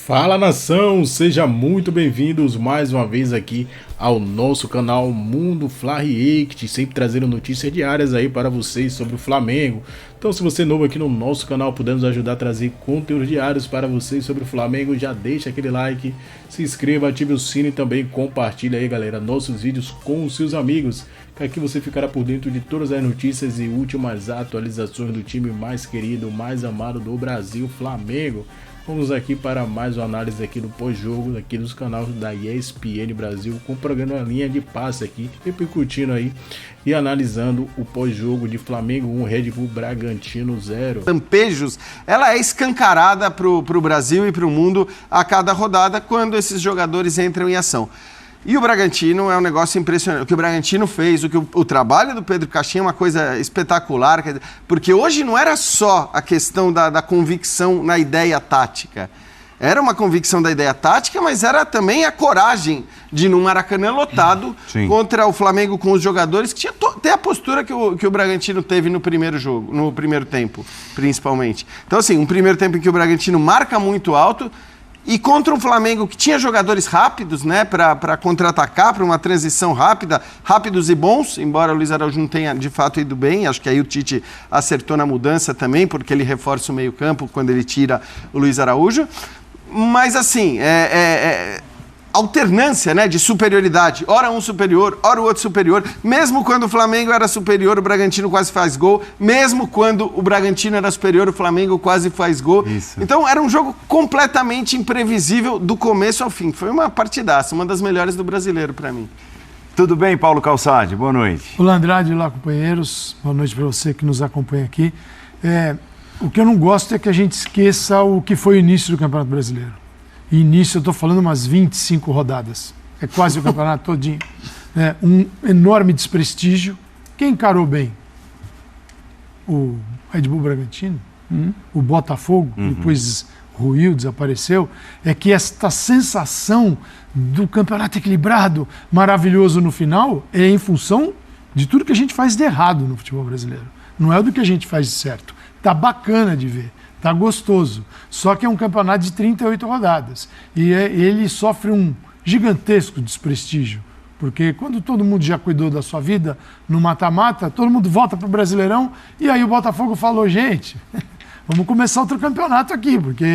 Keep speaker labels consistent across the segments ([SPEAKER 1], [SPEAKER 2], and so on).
[SPEAKER 1] Fala nação, sejam muito bem-vindos mais uma vez aqui ao nosso canal Mundo Fla React, sempre trazendo notícias diárias aí para vocês sobre o Flamengo. Então se você é novo aqui no nosso canal, podemos ajudar a trazer conteúdos diários para vocês sobre o Flamengo, já deixa aquele like, se inscreva, ative o sino e também compartilha aí, galera, nossos vídeos com os seus amigos, que aqui você ficará por dentro de todas as notícias e últimas atualizações do time mais querido, mais amado do Brasil, Flamengo. Vamos aqui para mais uma análise aqui do pós-jogo, aqui dos canais da ESPN Brasil, com o programa Linha de Passe aqui, repercutindo aí e analisando o pós-jogo de Flamengo 1, Red Bull Bragantino 0.
[SPEAKER 2] Lampejos, ela é escancarada para o Brasil e para o mundo a cada rodada quando esses jogadores entram em ação. E o Bragantino é um negócio impressionante. O que o Bragantino fez, o trabalho do Pedro Caixinha é uma coisa espetacular, porque hoje não era só a questão da convicção na ideia tática. Era uma convicção da ideia tática, mas era também a coragem de ir num Maracanã lotado contra o Flamengo com os jogadores, que tinha até a postura que o Bragantino teve no primeiro jogo, no primeiro tempo, principalmente. Então, assim, um primeiro tempo em que o Bragantino marca muito alto, e contra um Flamengo que tinha jogadores rápidos, né, para contra-atacar, para uma transição rápida, rápidos e bons, embora o Luiz Araújo não tenha de fato ido bem, acho que aí o Tite acertou na mudança também, porque ele reforça o meio-campo quando ele tira o Luiz Araújo. Mas assim, alternância, né, de superioridade, ora um superior, ora o outro superior, mesmo quando o Flamengo era superior, o Bragantino quase faz gol, mesmo quando o Bragantino era superior, o Flamengo quase faz gol. Isso. Então era um jogo completamente imprevisível do começo ao fim, foi uma partidaça, uma das melhores do brasileiro para mim.
[SPEAKER 3] Tudo bem, Paulo Calçade? Boa noite.
[SPEAKER 4] Olá, Andrade, olá, companheiros, boa noite para você que nos acompanha aqui. O que eu não gosto é que a gente esqueça o que foi o início do Campeonato Brasileiro. Início, eu estou falando umas 25 rodadas. É quase o campeonato todinho. Um enorme desprestígio. Quem encarou bem? O Red Bull Bragantino, o Botafogo, depois ruiu, desapareceu. É que esta sensação do campeonato equilibrado, maravilhoso no final, é em função de tudo que a gente faz de errado no futebol brasileiro. Não é do que a gente faz de certo. Tá bacana de ver. Tá gostoso. Só que é um campeonato de 38 rodadas. E ele sofre um gigantesco desprestígio. Porque quando todo mundo já cuidou da sua vida no mata-mata, todo mundo volta pro Brasileirão e aí o Botafogo falou, gente, vamos começar outro campeonato aqui, porque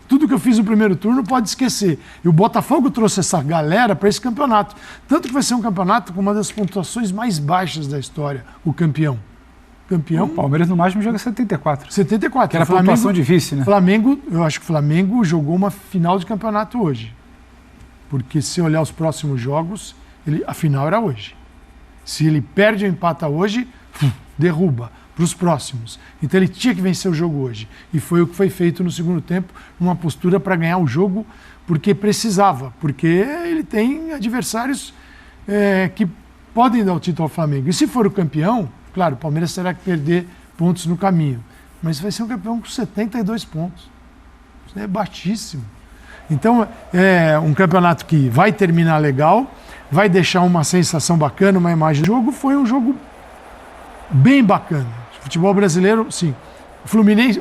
[SPEAKER 4] tudo que eu fiz no primeiro turno pode esquecer. E o Botafogo trouxe essa galera para esse campeonato. Tanto que vai ser um campeonato com uma das pontuações mais baixas da história, o campeão.
[SPEAKER 5] O Palmeiras no máximo joga 74.
[SPEAKER 4] 74.
[SPEAKER 5] Que era a pontuação difícil, né?
[SPEAKER 4] Eu acho que o Flamengo jogou uma final de campeonato hoje. Porque se olhar os próximos jogos, a final era hoje. Se ele perde ou empata hoje, derruba para os próximos. Então ele tinha que vencer o jogo hoje. E foi o que foi feito no segundo tempo, numa postura para ganhar o jogo, porque precisava. Porque ele tem adversários que podem dar o título ao Flamengo. E se for o campeão, claro, o Palmeiras terá que perder pontos no caminho, mas vai ser um campeão com 72 pontos. Isso é baixíssimo. Então, é um campeonato que vai terminar legal, vai deixar uma sensação bacana, uma imagem. O jogo foi um jogo bem bacana. O futebol brasileiro, sim.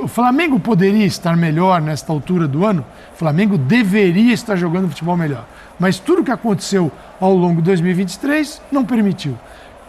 [SPEAKER 4] O Flamengo poderia estar melhor nesta altura do ano, o Flamengo deveria estar jogando futebol melhor. Mas tudo o que aconteceu ao longo de 2023 não permitiu.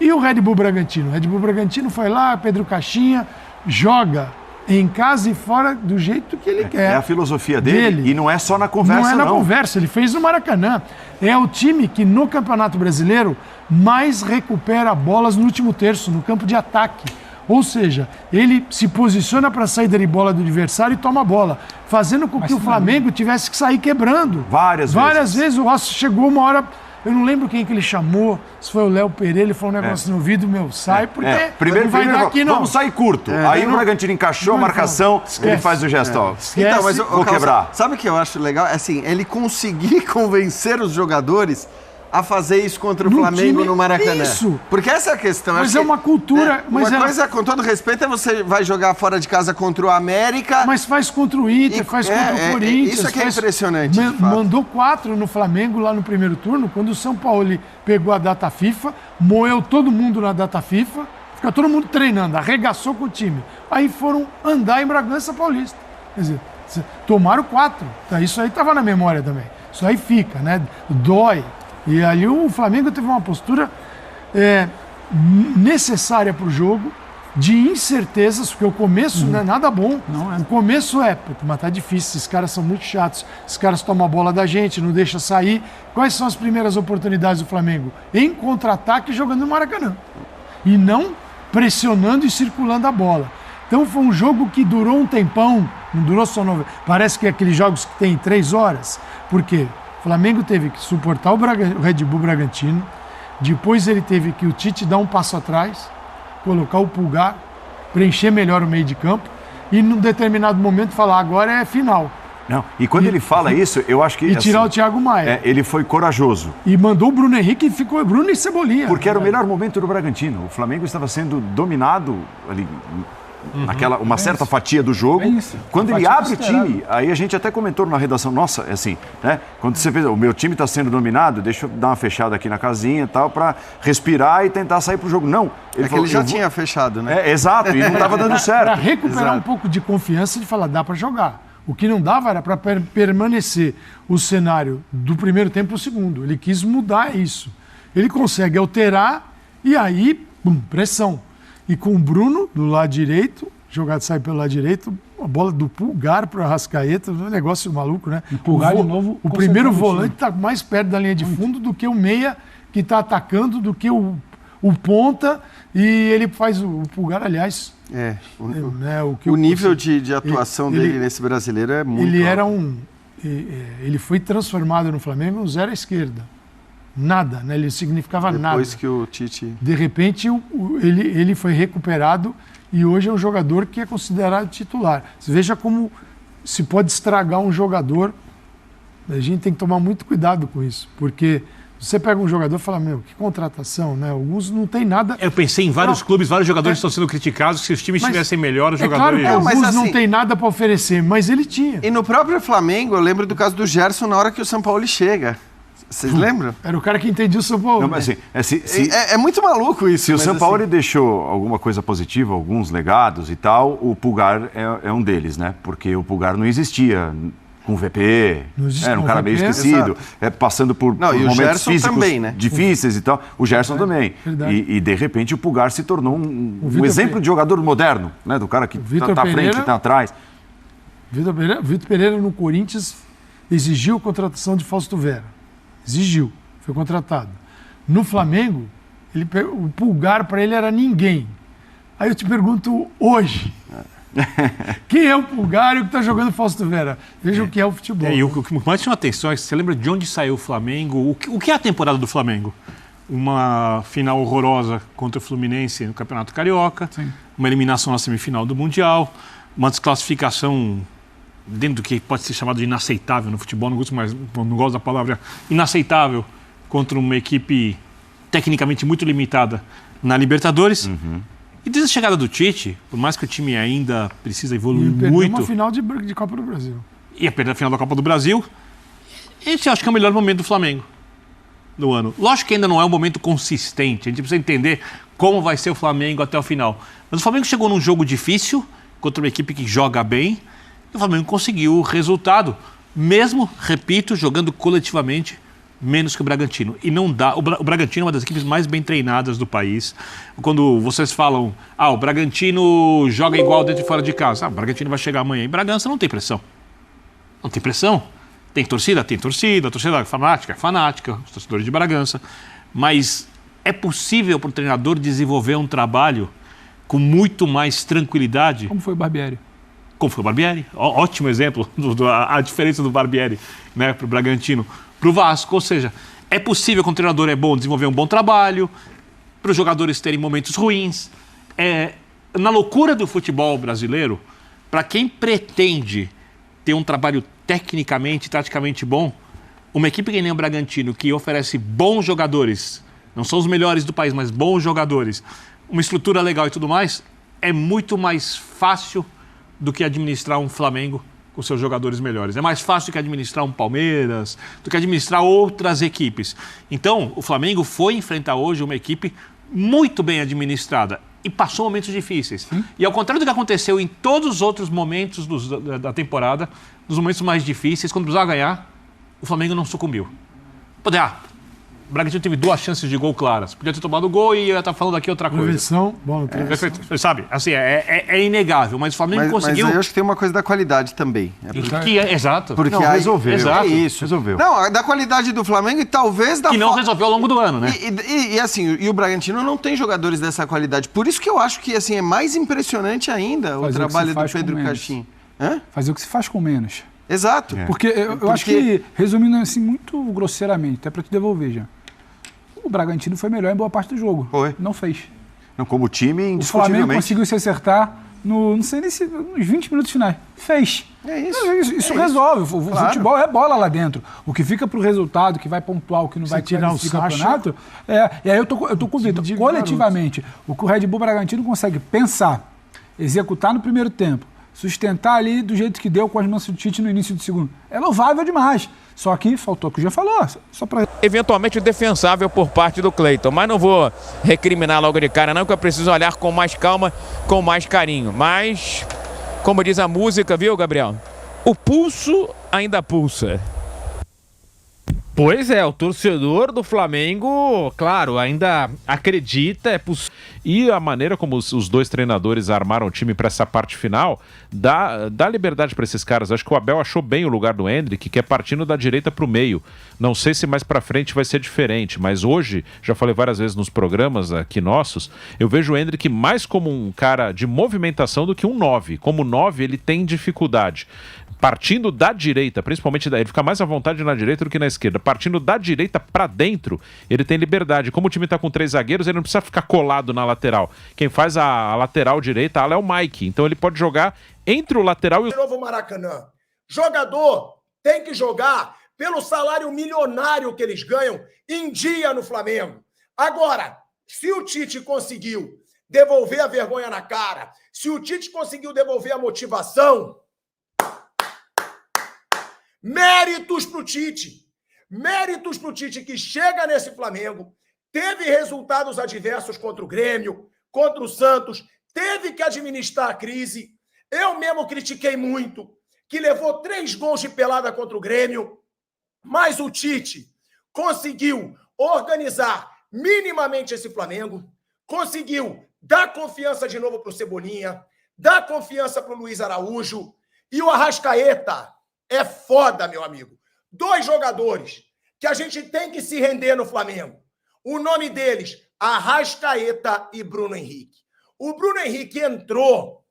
[SPEAKER 4] E o Red Bull Bragantino? O Red Bull Bragantino foi lá, Pedro Caixinha, joga em casa e fora do jeito que ele quer.
[SPEAKER 3] É a filosofia dele. E não é só na conversa, não.
[SPEAKER 4] Não é na conversa, ele fez no Maracanã. É o time que no Campeonato Brasileiro mais recupera bolas no último terço, no campo de ataque. Ou seja, ele se posiciona para a saída de bola do adversário e toma a bola, fazendo com que o Flamengo tivesse que sair quebrando. Várias vezes o Rossi chegou uma hora... Eu não lembro quem que ele chamou, se foi o Léo Pereira, ele falou um negócio no ouvido, sai, porque
[SPEAKER 3] primeiro
[SPEAKER 4] não vai dar aqui, não.
[SPEAKER 3] Vamos sair curto. Aí o Bragantino encaixou a marcação, ele faz o gesto.
[SPEAKER 2] Então, mas vou quebrar. Sabe o que eu acho legal? Assim, ele conseguir convencer os jogadores a fazer isso contra o Flamengo no Maracanã.
[SPEAKER 4] Isso.
[SPEAKER 2] Porque essa é a questão.
[SPEAKER 4] Mas é uma cultura...
[SPEAKER 2] Uma coisa, com todo respeito, é você vai jogar fora de casa contra o América...
[SPEAKER 4] Mas faz contra o Inter, faz contra o Corinthians.
[SPEAKER 2] Isso aqui é impressionante,
[SPEAKER 4] mandou 4 no Flamengo lá no primeiro turno, quando o São Paulo pegou a data FIFA, moeu todo mundo na data FIFA, fica todo mundo treinando, arregaçou com o time. Aí foram andar em Bragança Paulista. Quer dizer, Tomaram 4. Isso aí estava na memória também. Isso aí fica, né? Dói. E ali o Flamengo teve uma postura necessária para o jogo, de incertezas, porque o começo não é nada bom. Não é. O começo mas tá difícil, esses caras são muito chatos, esses caras tomam a bola da gente, não deixa sair. Quais são as primeiras oportunidades do Flamengo? Em contra-ataque, jogando no Maracanã. E não pressionando e circulando a bola. Então foi um jogo que durou um tempão, não durou só 9. Parece que é aqueles jogos que tem 3 horas. Por quê? O Flamengo teve que suportar o Red Bull Bragantino, depois ele teve que o Tite dar um passo atrás, colocar o Pulgar, preencher melhor o meio de campo e, num determinado momento, falar, agora é final.
[SPEAKER 3] Não, e quando ele fala isso, eu acho que...
[SPEAKER 4] E tirar o Thiago Maia.
[SPEAKER 3] Ele foi corajoso.
[SPEAKER 4] E mandou o Bruno Henrique e ficou Bruno e Cebolinha.
[SPEAKER 3] Porque era o melhor momento do Bragantino. O Flamengo estava sendo dominado ali... uma certa fatia do jogo. Quando ele abre o time, aí a gente até comentou na redação, nossa, é assim, né? Quando você fez, o meu time está sendo dominado, deixa eu dar uma fechada aqui na casinha e tal, para respirar e tentar sair pro jogo. Não.
[SPEAKER 2] Ele falou, que ele já tinha fechado, né?
[SPEAKER 3] Exato, e não estava dando certo.
[SPEAKER 4] Para recuperar um pouco de confiança de falar, dá para jogar. O que não dava era para permanecer o cenário do primeiro tempo para o segundo. Ele quis mudar isso. Ele consegue alterar e aí, pressão. E com o Bruno do lado direito, jogado sai pelo lado direito, a bola do Pulgar para o Arrascaeta, um negócio maluco, né?
[SPEAKER 5] O Pulgar de novo.
[SPEAKER 4] O primeiro volante está mais perto da linha de fundo do que o meia que está atacando, do que o ponta, e ele faz o Pulgar, aliás.
[SPEAKER 2] O nível de atuação dele nesse brasileiro é muito alto.
[SPEAKER 4] Ele foi transformado no Flamengo um 0 à esquerda. Nada, né? Ele significava nada.
[SPEAKER 2] Depois que o Tite...
[SPEAKER 4] De repente, ele foi recuperado e hoje é um jogador que é considerado titular. Você veja como se pode estragar um jogador. A gente tem que tomar muito cuidado com isso, porque você pega um jogador e fala, que contratação, né? Alguns não tem nada...
[SPEAKER 1] Eu pensei em vários clubes, vários jogadores estão sendo criticados, se os times estivessem melhor, os jogadores...
[SPEAKER 4] Claro que alguns não tem nada para oferecer, mas ele tinha.
[SPEAKER 2] E no próprio Flamengo, eu lembro do caso do Gerson na hora que o São Paulo chega. Vocês lembram?
[SPEAKER 4] Era o cara que entendia o São Paulo.
[SPEAKER 3] Não, mas, assim,
[SPEAKER 2] é muito maluco isso.
[SPEAKER 3] Se o São Paulo deixou alguma coisa positiva, alguns legados e tal, o Pulgar é um deles, né? Porque o Pulgar não existia com o VP, era um cara meio esquecido, passando por momentos físicos também, né? Difíceis e tal. O Gerson também. E de repente o Pulgar se tornou um exemplo de jogador moderno, né? Do cara que está à frente, está atrás.
[SPEAKER 4] Vitor Pereira no Corinthians exigiu a contratação de Fausto Vera. Exigiu, foi contratado. No Flamengo, o Pulgar para ele era ninguém. Aí eu te pergunto hoje, quem é o Pulgar e o que está jogando Fausto Vera? Veja o que é o futebol.
[SPEAKER 1] E o que mais chama atenção é que você lembra de onde saiu o Flamengo? O que é a temporada do Flamengo? Uma final horrorosa contra o Fluminense no Campeonato Carioca, uma eliminação na semifinal do Mundial, uma desclassificação dentro do que pode ser chamado de inaceitável no futebol, não gosto da palavra inaceitável, contra uma equipe tecnicamente muito limitada na Libertadores. E desde a chegada do Tite, por mais que o time ainda precisa evoluir muito...
[SPEAKER 4] uma final de Copa do Brasil.
[SPEAKER 1] Ia perder a final da Copa do Brasil. Esse eu acho que é o melhor momento do Flamengo do ano. Lógico que ainda não é um momento consistente, a gente precisa entender como vai ser o Flamengo até o final. Mas o Flamengo chegou num jogo difícil, contra uma equipe que joga bem, e o Flamengo conseguiu o resultado, mesmo, repito, jogando coletivamente menos que o Bragantino. E não dá. O Bragantino é uma das equipes mais bem treinadas do país. Quando vocês falam, o Bragantino joga igual dentro e fora de casa. O Bragantino vai chegar amanhã. Em Bragança não tem pressão. Não tem pressão. Tem torcida? Tem torcida. A torcida é fanática. Os torcedores de Bragança. Mas é possível para o treinador desenvolver um trabalho com muito mais tranquilidade.
[SPEAKER 5] Como foi o Barbieri?
[SPEAKER 1] Como foi o Barbieri. Ótimo exemplo, a diferença do Barbieri, né, para o Bragantino, para o Vasco. Ou seja, é possível que um treinador é bom desenvolver um bom trabalho, para os jogadores terem momentos ruins. Na loucura do futebol brasileiro, para quem pretende ter um trabalho tecnicamente, taticamente bom, uma equipe que nem o Bragantino, que oferece bons jogadores, não são os melhores do país, mas bons jogadores, uma estrutura legal e tudo mais, é muito mais fácil do que administrar um Flamengo com seus jogadores melhores. É mais fácil do que administrar um Palmeiras, do que administrar outras equipes. Então, o Flamengo foi enfrentar hoje uma equipe muito bem administrada.
[SPEAKER 6] e passou momentos difíceis. E ao contrário do que aconteceu em todos os outros momentos da temporada, nos momentos mais difíceis, quando precisava ganhar, o Flamengo não sucumbiu. O Bragantino teve 2 chances de gol claras. Podia ter tomado o gol e eu ia estar falando aqui outra coisa.
[SPEAKER 4] Bola,
[SPEAKER 6] sabe, assim, é inegável, mas o Flamengo conseguiu...
[SPEAKER 2] Mas eu acho que tem uma coisa da qualidade também.
[SPEAKER 6] Exato.
[SPEAKER 2] Porque
[SPEAKER 3] resolveu.
[SPEAKER 6] Exato.
[SPEAKER 2] É isso.
[SPEAKER 3] Resolveu.
[SPEAKER 2] Não, da qualidade do Flamengo e talvez da...
[SPEAKER 6] Que não resolveu ao longo do ano, né?
[SPEAKER 2] E assim, o Bragantino não tem jogadores dessa qualidade. Por isso que eu acho que assim, é mais impressionante ainda o trabalho do Pedro Caixinha.
[SPEAKER 5] Fazer o que se faz com menos.
[SPEAKER 2] Exato.
[SPEAKER 5] Porque eu acho que, resumindo assim, muito grosseiramente, até para te devolver já, o Bragantino foi melhor em boa parte do jogo.
[SPEAKER 2] Foi.
[SPEAKER 5] Não fez.
[SPEAKER 3] Não, como time,
[SPEAKER 5] O
[SPEAKER 3] indiscutivelmente.
[SPEAKER 5] Flamengo conseguiu se acertar não sei nem se nos 20 minutos finais. Fez.
[SPEAKER 2] É isso.
[SPEAKER 5] Isso resolve. O futebol é bola lá dentro. O que fica pro resultado, que vai pontuar, o que não vai
[SPEAKER 4] tirar o
[SPEAKER 5] campeonato. E aí eu tô com o Vitor. Coletivamente, o que o Red Bull Bragantino consegue pensar, executar no primeiro tempo, sustentar ali do jeito que deu com as mãos do Tite no início do segundo. É louvável demais. Só que faltou o que o Jean falou. Só pra...
[SPEAKER 7] Eventualmente defensável por parte do Cleiton, mas não vou recriminar logo de cara não, que eu preciso olhar com mais calma, com mais carinho. Mas, como diz a música, viu, Gabriel? O pulso ainda pulsa.
[SPEAKER 8] Pois é, o torcedor do Flamengo, claro, ainda acredita, é possível. E a maneira como os 2 treinadores armaram o time para essa parte final dá liberdade para esses caras. Acho que o Abel achou bem o lugar do Endrick, que é partindo da direita para o meio. Não sei se mais para frente vai ser diferente, mas hoje, já falei várias vezes nos programas aqui nossos, eu vejo o Endrick mais como um cara de movimentação do que um 9. Como 9, ele tem dificuldade. Partindo da direita, principalmente ele fica mais à vontade na direita do que na esquerda. Partindo da direita para dentro, ele tem liberdade. Como o time está com 3 zagueiros, ele não precisa ficar colado na lateral. Quem faz a lateral direita, a ala é o Mike. Então ele pode jogar entre o lateral e o...
[SPEAKER 9] Novo Maracanã. Jogador tem que jogar pelo salário milionário que eles ganham em dia no Flamengo. Agora, se o Tite conseguiu devolver a vergonha na cara, se o Tite conseguiu devolver a motivação... Méritos para o Tite. Méritos para o Tite que chega nesse Flamengo, teve resultados adversos contra o Grêmio, contra o Santos, teve que administrar a crise. Eu mesmo critiquei muito, que levou 3 gols de pelada contra o Grêmio, mas o Tite conseguiu organizar minimamente esse Flamengo, conseguiu dar confiança de novo para o Cebolinha, dar confiança para o Luiz Araújo e o Arrascaeta. É foda, meu amigo. 2 jogadores que a gente tem que se render no Flamengo. O nome deles, Arrascaeta e Bruno Henrique. O Bruno Henrique entrou,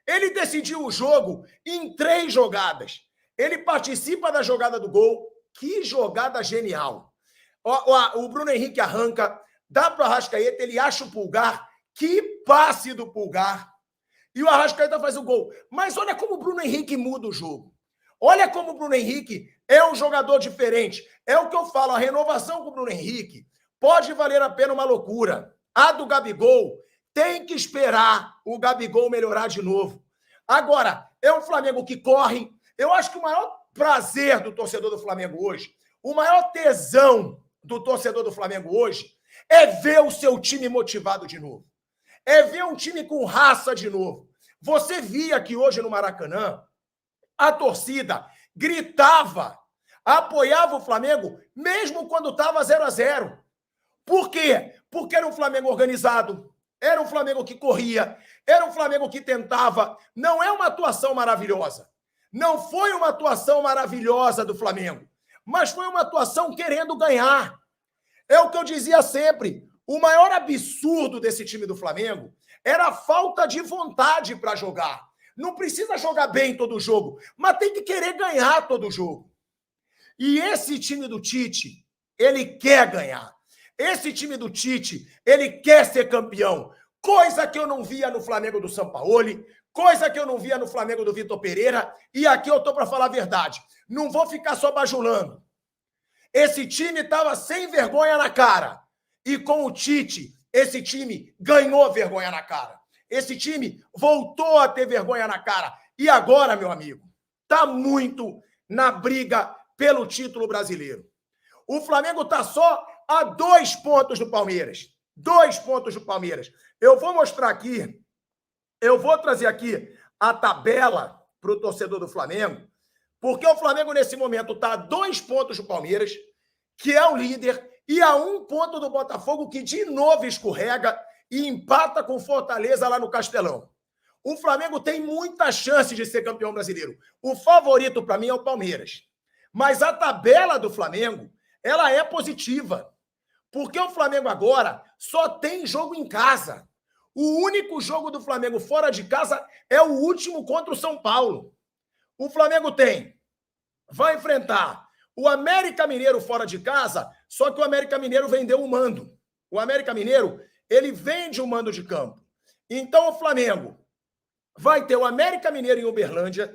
[SPEAKER 9] ele decidiu o jogo em 3 jogadas. Ele participa da jogada do gol. Que jogada genial. O Bruno Henrique arranca, dá para o Arrascaeta, ele acha o Pulgar. Que passe do Pulgar. E o Arrascaeta faz o gol. Mas olha como o Bruno Henrique muda o jogo. Olha como o Bruno Henrique é um jogador diferente. É o que eu falo, a renovação com o Bruno Henrique pode valer a pena uma loucura. A do Gabigol tem que esperar o Gabigol melhorar de novo. Agora, é um Flamengo que corre. Eu acho que o maior prazer do torcedor do Flamengo hoje, o maior tesão do torcedor do Flamengo hoje é ver o seu time motivado de novo. É ver um time com raça de novo. Você via que hoje no Maracanã, a torcida gritava, apoiava o Flamengo, mesmo quando estava 0-0. Por quê? Porque era um Flamengo organizado, era um Flamengo que corria, era um Flamengo que tentava. Não é uma atuação maravilhosa. Não foi uma atuação maravilhosa do Flamengo, mas foi uma atuação querendo ganhar. É o que eu dizia sempre. O maior absurdo desse time do Flamengo era a falta de vontade para jogar. Não precisa jogar bem todo jogo, mas tem que querer ganhar todo jogo. E esse time do Tite, ele quer ganhar. Esse time do Tite, ele quer ser campeão. Coisa que eu não via no Flamengo do Sampaoli, coisa que eu não via no Flamengo do Vitor Pereira. E aqui eu tô para falar a verdade. Não vou ficar só bajulando. Esse time estava sem vergonha na cara. E com o Tite, esse time ganhou vergonha na cara. Esse time voltou a ter vergonha na cara. E agora, meu amigo, está muito na briga pelo título brasileiro. O Flamengo está só a 2 pontos do Palmeiras. 2 pontos do Palmeiras. Eu vou mostrar aqui, eu vou trazer aqui a tabela para o torcedor do Flamengo, porque o Flamengo, nesse momento, está a 2 pontos do Palmeiras, que é o líder, e a 1 ponto do Botafogo, que de novo escorrega e empata com Fortaleza lá no Castelão. O Flamengo tem muita chance de ser campeão brasileiro. O favorito, para mim, é o Palmeiras. Mas a tabela do Flamengo, ela é positiva. Porque o Flamengo agora só tem jogo em casa. O único jogo do Flamengo fora de casa é o último contra o São Paulo. O Flamengo vai enfrentar o América Mineiro fora de casa, só que o América Mineiro vendeu o mando. O América Mineiro, ele vende o mando de campo. Então o Flamengo vai ter o América Mineiro em Uberlândia,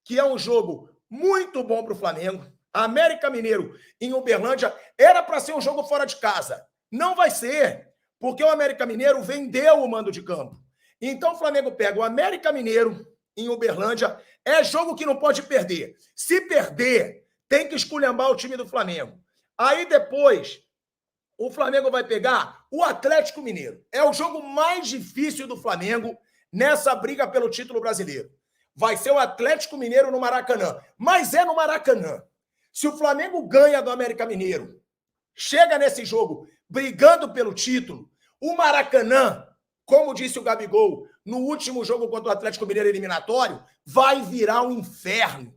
[SPEAKER 9] que é um jogo muito bom para o Flamengo. América Mineiro em Uberlândia era para ser um jogo fora de casa. Não vai ser, porque o América Mineiro vendeu o mando de campo. Então o Flamengo pega o América Mineiro em Uberlândia, é jogo que não pode perder. Se perder, tem que esculhambar o time do Flamengo. Aí depois, o Flamengo vai pegar o Atlético Mineiro. É o jogo mais difícil do Flamengo nessa briga pelo título brasileiro. Vai ser o Atlético Mineiro no Maracanã. Mas é no Maracanã. Se o Flamengo ganha do América Mineiro, chega nesse jogo brigando pelo título, o Maracanã, como disse o Gabigol no último jogo contra o Atlético Mineiro eliminatório, vai virar um inferno.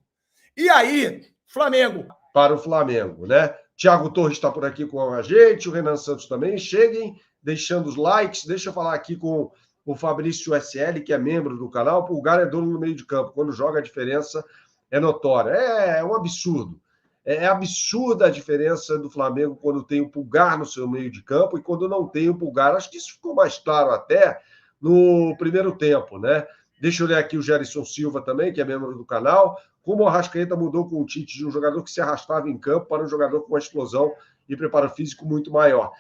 [SPEAKER 9] E aí, Flamengo.
[SPEAKER 10] Para o Flamengo, né? Thiago Torres está por aqui com a gente, o Renan Santos também. Cheguem deixando os likes. Deixa eu falar aqui com o Fabrício SL, que é membro do canal. O Pulgar é dono no meio de campo. Quando joga, a diferença é notória. É um absurdo. É absurda a diferença do Flamengo quando tem o Pulgar no seu meio de campo e quando não tem o Pulgar. Acho que isso ficou mais claro até no primeiro tempo, né? Deixa eu ler aqui o Gerson Silva também, que é membro do canal. Como o Arrascaeta mudou com o Tite de um jogador que se arrastava em campo para um jogador com uma explosão e preparo físico muito maior.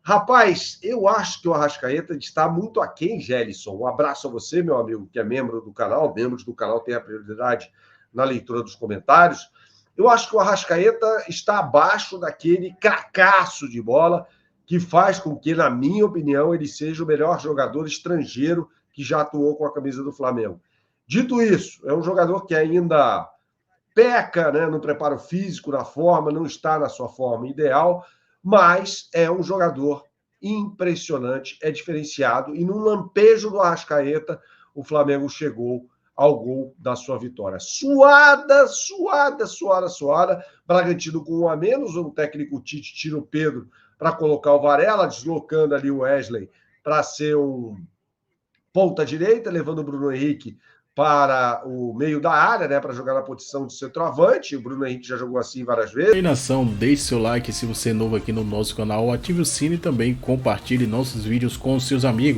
[SPEAKER 10] Rapaz, eu acho que o Arrascaeta está muito aquém, Gelson. Um abraço a você, meu amigo, que é membro do canal. Membros do canal têm a prioridade na leitura dos comentários. Eu acho que o Arrascaeta está abaixo daquele cracaço de bola que faz com que, na minha opinião, ele seja o melhor jogador estrangeiro que já atuou com a camisa do Flamengo. Dito isso, é um jogador que ainda peca, né, no preparo físico, na forma, não está na sua forma ideal, mas é um jogador impressionante, é diferenciado, e num lampejo do Arrascaeta, o Flamengo chegou ao gol da sua vitória. Suada. Bragantino com 1 a menos, o técnico Tite tira o Pedro para colocar o Varela, deslocando ali o Wesley para ser um ponta direita, levando o Bruno Henrique para o meio da área, né, para jogar na posição de centroavante. O Bruno Henrique já jogou assim várias vezes.
[SPEAKER 1] E aí, nação, deixe seu like se você é novo aqui no nosso canal, ative o sino e também compartilhe nossos vídeos com seus amigos.